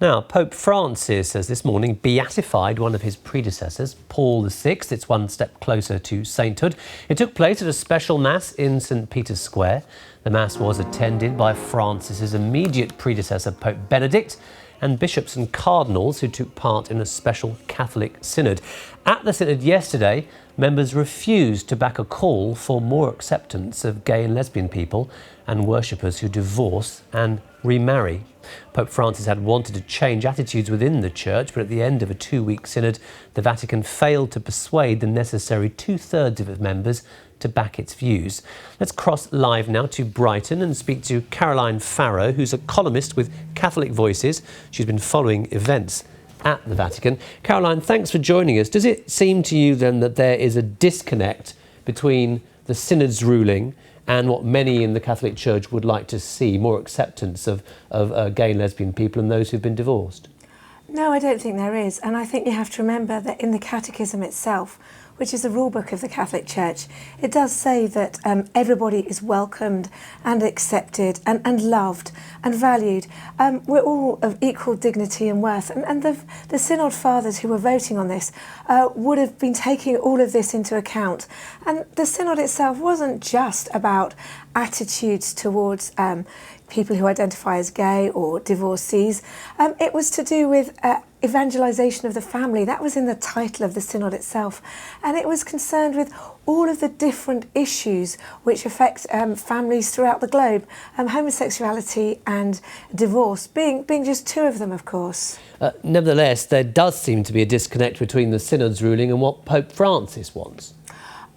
Now, Pope Francis has this morning beatified one of his predecessors, Paul VI. It's one step closer to sainthood. It took place at a special Mass in St. Peter's Square. The Mass was attended by Francis's immediate predecessor, Pope Benedict, and bishops and cardinals who took part in a special Catholic synod. At the synod yesterday, members refused to back a call for more acceptance of gay and lesbian people and worshippers who divorce and remarry. Pope Francis had wanted to change attitudes within the Church, but at the end of a 2-week synod, the Vatican failed to persuade the necessary 2/3 of its members to back its views. Let's cross live now to Brighton and speak to Caroline Farrow, who's a columnist with Catholic Voices. She's been following events at the Vatican. Caroline, thanks for joining us. Does it seem to you then that there is a disconnect between the Synod's ruling and what many in the Catholic Church would like to see, more acceptance of gay and lesbian people and those who've been divorced? No, I don't think there is. And I think you have to remember that in the Catechism itself, which is the rule book of the Catholic Church, it does say that everybody is welcomed and accepted and loved and valued. We're all of equal dignity and worth. And the Synod Fathers who were voting on this would have been taking all of this into account. And the Synod itself wasn't just about attitudes towards people who identify as gay or divorcees. It was to do with evangelisation of the family. That was in the title of the Synod itself. And it was concerned with all of the different issues which affect families throughout the globe, homosexuality and divorce being just two of them, of course. Nevertheless, there does seem to be a disconnect between the Synod's ruling and what Pope Francis wants.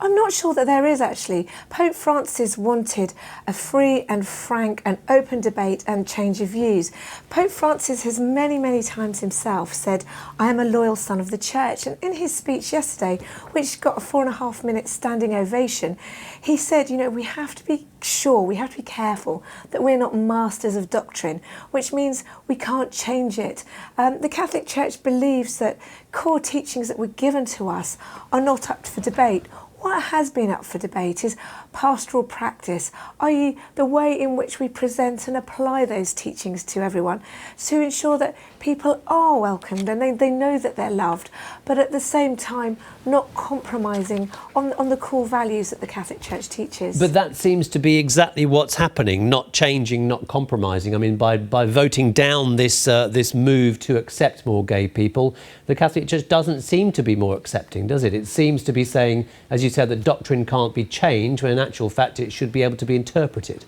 I'm not sure that there is actually. Pope Francis wanted a free and frank and open debate and change of views. Pope Francis has many times himself said, I am a loyal son of the Church. And in his speech yesterday, which got a 4.5-minute standing ovation, he said, we have to be sure, we have to be careful that we're not masters of doctrine, which means we can't change it. The Catholic Church believes that core teachings that were given to us are not up for debate. What has been up for debate is pastoral practice, i.e. the way in which we present and apply those teachings to everyone to ensure that people are welcomed and they know that they're loved, but at the same time not compromising on the core values that the Catholic Church teaches. But that seems to be exactly what's happening, not changing, not compromising. I mean, by voting down this move to accept more gay people, the Catholic Church doesn't seem to be more accepting, does it? It seems to be saying, as you said, that doctrine can't be changed, when in actual fact it should be able to be interpreted.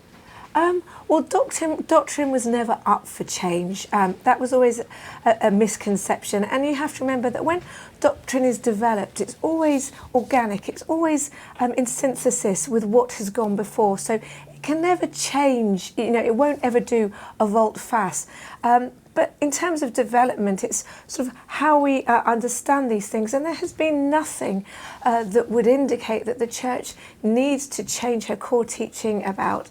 Well, doctrine was never up for change. That was always a misconception. And you have to remember that when doctrine is developed, it's always organic. It's always in synthesis with what has gone before. So it can never change. It won't ever do a volte-face. But in terms of development, it's sort of how we understand these things. And there has been nothing that would indicate that the Church needs to change her core teaching about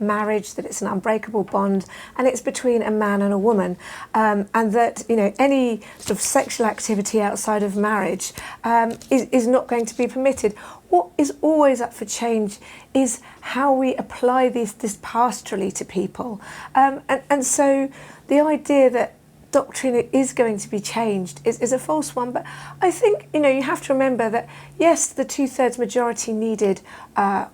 marriage, that it's an unbreakable bond, and it's between a man and a woman. And that, any sort of sexual activity outside of marriage is not going to be permitted. What is always up for change is how we apply this pastorally to people. And so the idea that doctrine is going to be changed is a false one. But I think, you have to remember that, yes, the 2/3 majority needed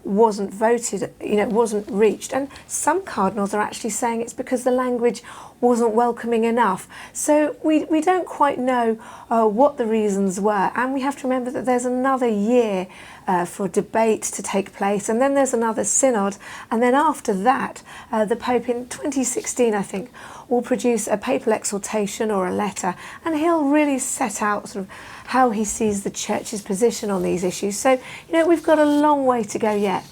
wasn't voted, wasn't reached. And some cardinals are actually saying it's because the language wasn't welcoming enough. So we don't quite know what the reasons were. And we have to remember that there's another year for debate to take place. And then there's another synod. And then after that, the Pope in 2016, I think, will produce a papal exhortation or a letter. And he'll really set out sort of how he sees the Church's position on these issues. So, we've got a long way to go yet.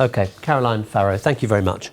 OK, Caroline Farrow, thank you very much.